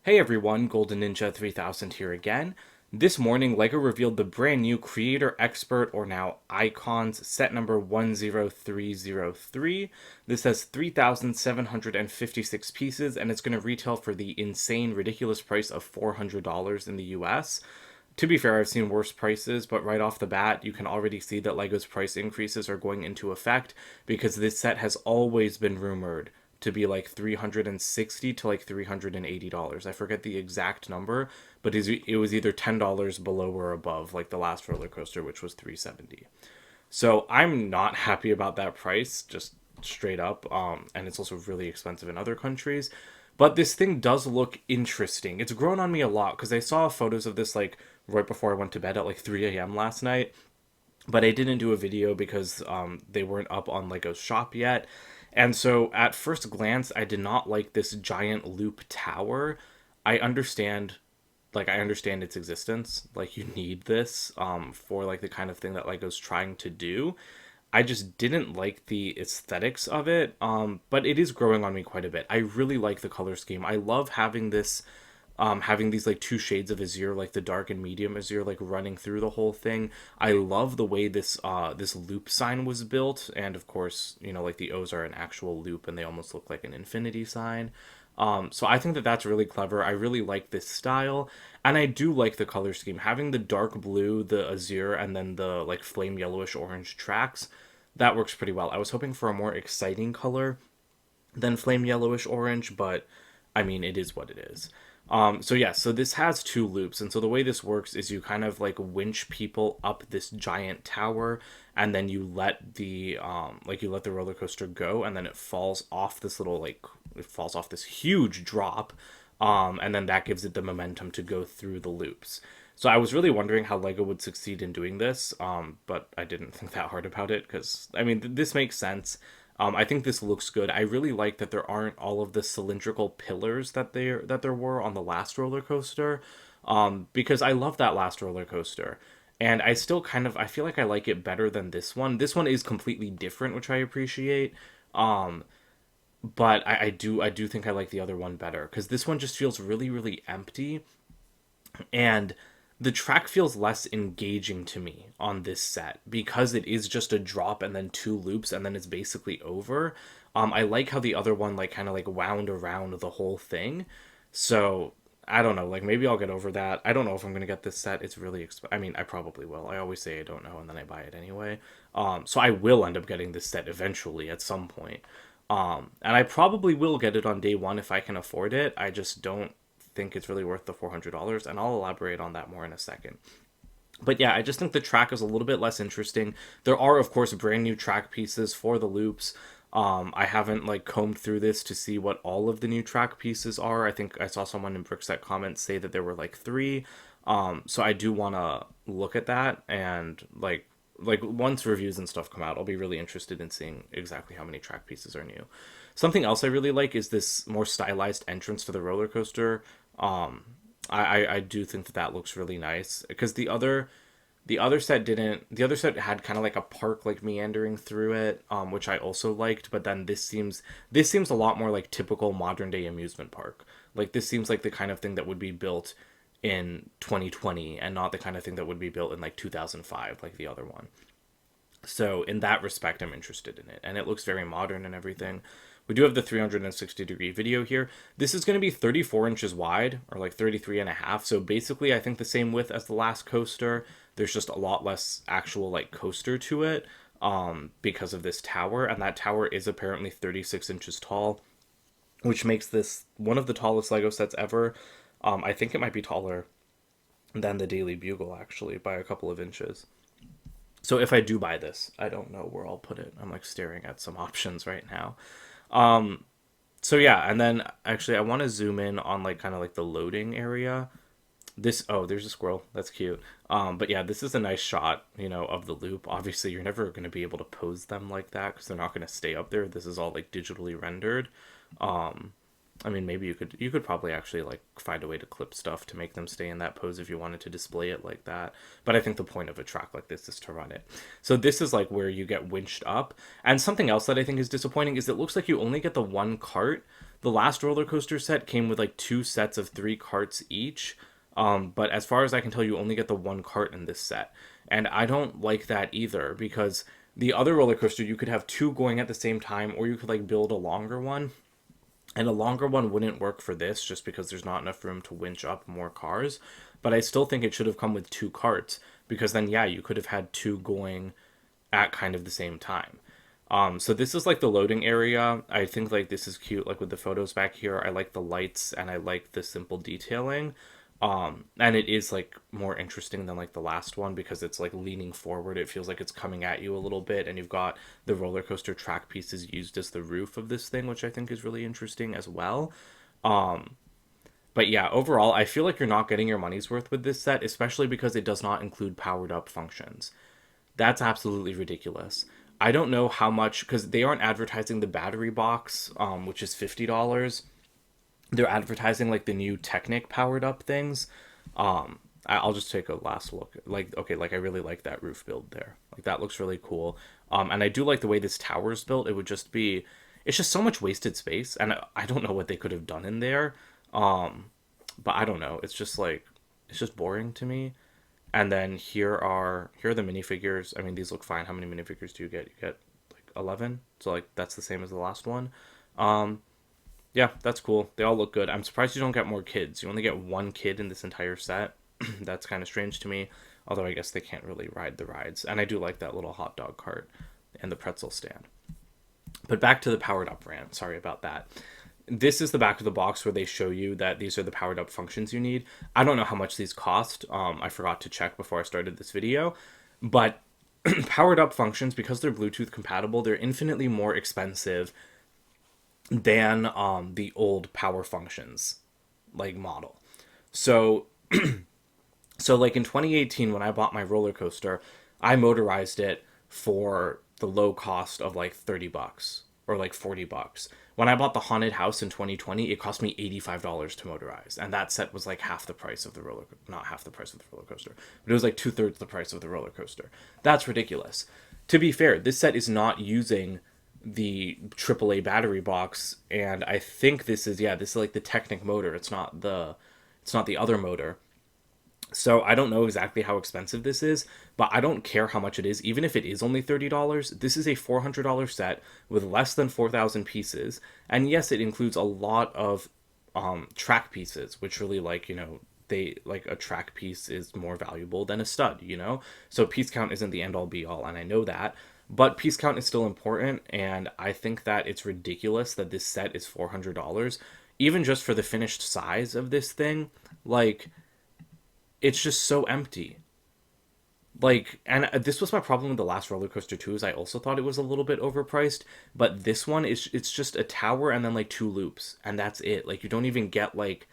Hey everyone, Golden Ninja 3000 here again. This morning, LEGO revealed the brand new Creator Expert, or now Icons, set number 10303. This has 3,756 pieces, and it's going to retail for the insane, ridiculous price of $400 in the US. To be fair, I've seen worse prices, but right off the bat, you can already see that LEGO's price increases are going into effect because this set has always been rumored to be like 360 to like $380. I forget the exact number, but it was either $10 below or above like the last roller coaster, which was 370. So I'm not happy about that price, just straight up. And it's also really expensive in other countries. But this thing does look interesting. It's grown on me a lot because I saw photos of this like right before I went to bed at like 3 a.m. last night, but I didn't do a video because they weren't up on Lego's shop yet. And so at first glance, I did not like this giant loop tower. I understand, I understand its existence. Like you need this for like the kind of thing that Lego's trying to do. I just didn't like the aesthetics of it, but it is growing on me quite a bit. I really like the color scheme. I love having these like two shades of azure, like the dark and medium azure, like running through the whole thing. I love the way this loop sign was built, and of course, like the O's are an actual loop, and they almost look like an infinity sign. So I think that that's really clever. I really like this style, and I do like the color scheme. Having the dark blue, the azure, and then the like flame yellowish orange tracks, that works pretty well. I was hoping for a more exciting color than flame yellowish orange, but I mean, it is what it is. So yeah, so this has two loops, and so the way this works is you kind of like winch people up this giant tower, and then you let the roller coaster go, and then it falls off this little like it falls off this huge drop, and then that gives it the momentum to go through the loops. So I was really wondering how Lego would succeed in doing this, but I didn't think that hard about it because I mean this makes sense. I think this looks good. I really like that there aren't all of the cylindrical pillars that there were on the last roller coaster, because I love that last roller coaster, and I still kind of I feel like I like it better than this one. This one is completely different, which I appreciate. Um, but I do think I like the other one better because this one just feels really empty, and the track feels less engaging to me on this set because it is just a drop and then two loops and then it's basically over. I like how the other one like kind of like wound around the whole thing. So I don't know, like maybe I'll get over that. I don't know if I'm gonna get this set. It's really I mean, I probably will. I always say I don't know and then I buy it anyway. So I will end up getting this set eventually at some point. And I probably will get it on day one if I can afford it. I just don't think it's really worth the $400, and I'll elaborate on that more in a second. But yeah, I just think the track is a little bit less interesting. There are, of course, brand new track pieces for the loops. I haven't like combed through this to see what all of the new track pieces are. I think I saw someone in Brickset comments say that there were like three. So I do want to look at that and like once reviews and stuff come out, I'll be really interested in seeing exactly how many track pieces are new. Something else I really like is this more stylized entrance to the roller coaster. Um, I do think that that looks really nice because the other set had kind of like a park like meandering through it, which I also liked, but then this seems a lot more like typical modern day amusement park. Like this seems like the kind of thing that would be built in 2020 and not the kind of thing that would be built in like 2005 like the other one. So in that respect, I'm interested in it, and it looks very modern and everything. We do have the 360-degree video here. This is going to be 34 inches wide, or like 33 and a half. So basically, I think the same width as the last coaster. There's just a lot less actual like coaster to it, because of this tower, and that tower is apparently 36 inches tall, which makes this one of the tallest Lego sets ever. I think it might be taller than the Daily Bugle actually by a couple of inches. So if I do buy this, I don't know where I'll put it. I'm like staring at some options right now. Um, so yeah, and then actually I want to zoom in on like kind of like the loading area. This oh, there's a squirrel. That's cute. But yeah, this is a nice shot, of the loop. Obviously, you're never going to be able to pose them like that because they're not going to stay up there. This is all like digitally rendered. Um, I mean, maybe you could probably actually like find a way to clip stuff to make them stay in that pose if you wanted to display it like that. But I think the point of a track like this is to run it. So this is like where you get winched up. And something else that I think is disappointing is it looks like you only get the one cart. The last roller coaster set came with like two sets of three carts each. But as far as I can tell, you only get the one cart in this set. And I don't like that either because the other roller coaster, you could have two going at the same time, or you could like build a longer one. And a longer one wouldn't work for this just because there's not enough room to winch up more cars. But I still think it should have come with two carts because then, yeah, you could have had two going at kind of the same time. So this is like the loading area. I think like this is cute, like with the photos back here. I like the lights and I like the simple detailing. And it is like more interesting than like the last one because it's like leaning forward. It feels like it's coming at you a little bit, and you've got the roller coaster track pieces used as the roof of this thing, which I think is really interesting as well. But yeah, overall, I feel like you're not getting your money's worth with this set, especially because it does not include powered up functions. That's absolutely ridiculous. I don't know how much because they aren't advertising the battery box, which is $50. They're advertising like the new Technic powered up things. I'll just take a last look. Like, okay, like I really like that roof build there. Like that looks really cool. And I do like the way this tower is built. It would just be, it's just so much wasted space, and I don't know what they could have done in there. But I don't know. It's just like, it's just boring to me. And then here are the minifigures. I mean, these look fine. How many minifigures do you get? You get like 11. So like that's the same as the last one. Yeah, that's cool. They all look good. I'm surprised you don't get more kids. You only get one kid in this entire set. That's kind of strange to me. Although I guess they can't really ride the rides. And I do like that little hot dog cart and the pretzel stand. But back to the powered up rant. Sorry about that. This is the back of the box where they show you that these are the powered up functions you need. I don't know how much these cost. I forgot to check before I started this video. But powered up functions, because they're Bluetooth compatible, they're infinitely more expensive than the old power functions like model. So so like in 2018 when I bought my roller coaster, I motorized it for the low cost of like $30 or like $40. When I bought the haunted house in 2020, it cost me $85 to motorize, and that set was like half the price of the roller, not half the price of the roller coaster, but it was like two-thirds the price of the roller coaster. That's ridiculous. To be fair, this set is not using the AAA battery box, and I think this is, yeah, this is like the Technic motor. It's not the other motor. So I don't know exactly how expensive this is, but I don't care how much it is. Even if it is only $30, this is a $400 set with less than 4,000 pieces. And yes, it includes a lot of track pieces, which really, like, they like, a track piece is more valuable than a stud. So piece count isn't the end all be all, and I know that. But piece count is still important, and I think that it's ridiculous that this set is $400, even just for the finished size of this thing. Like, it's just so empty. Like, and this was my problem with the last roller coaster too, is I also thought it was a little bit overpriced, but this one is, it's just a tower and then like two loops, and that's it. Like, you don't even get like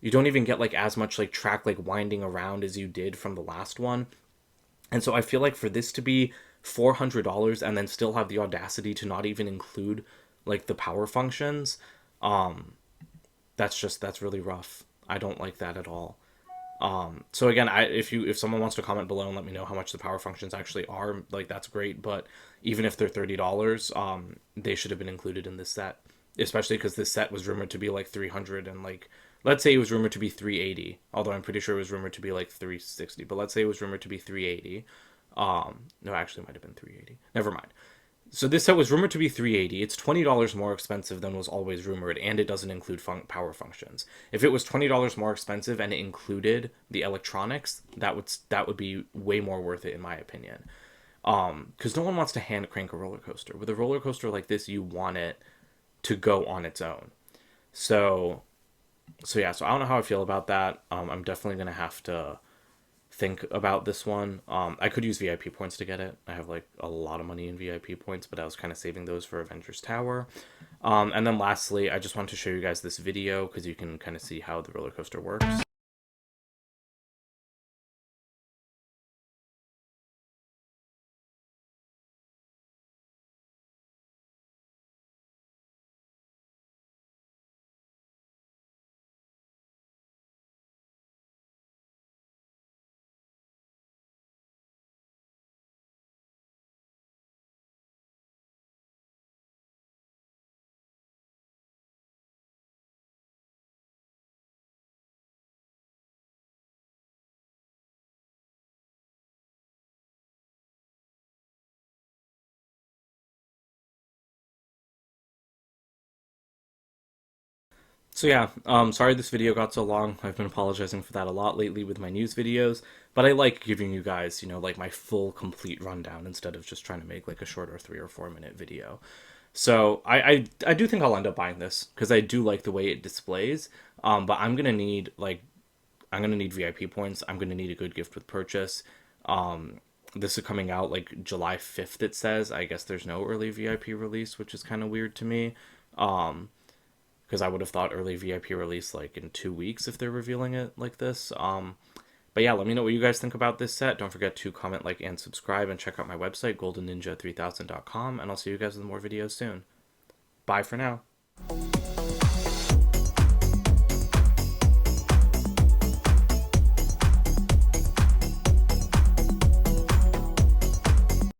as much like track like winding around as you did from the last one. And so I feel like for this to be $400 and then still have the audacity to not even include like the power functions, that's really rough. I don't like that at all. So again, if someone wants to comment below and let me know how much the power functions actually are, like, that's great. But even if they're $30, they should have been included in this set, especially because this set was rumored to be like 300, and like, let's say it was rumored to be 380, although I'm pretty sure it was rumored to be like 360. But let's say it was rumored to be 380. No, actually, it might have been 380. Never mind. So this set was rumored to be 380. It's $20 more expensive than was always rumored, and it doesn't include power functions. If it was $20 more expensive and it included the electronics, that would be way more worth it in my opinion. Because no one wants to hand crank a roller coaster. With a roller coaster like this, you want it to go on its own. So yeah. So I don't know how I feel about that. I'm definitely gonna have to think about this one. I could use VIP points to get it. I have like a lot of money in VIP points, but I was kind of saving those for Avengers Tower. And then lastly, I just wanted to show you guys this video because you can kind of see how the roller coaster works. So yeah, sorry this video got so long. I've been apologizing for that a lot lately with my news videos, but I like giving you guys, like my full complete rundown instead of just trying to make like a shorter 3 or 4 minute video. So I do think I'll end up buying this because I do like the way it displays. But I'm gonna need VIP points. I'm gonna need a good gift with purchase. This is coming out like July 5th. It says. I guess there's no early VIP release, which is kind of weird to me. Because I would have thought early VIP release like in 2 weeks if they're revealing it like this. But yeah, let me know what you guys think about this set. Don't forget to comment, like, and subscribe, and check out my website, goldenninja3000.com, and I'll see you guys with more videos soon. Bye for now.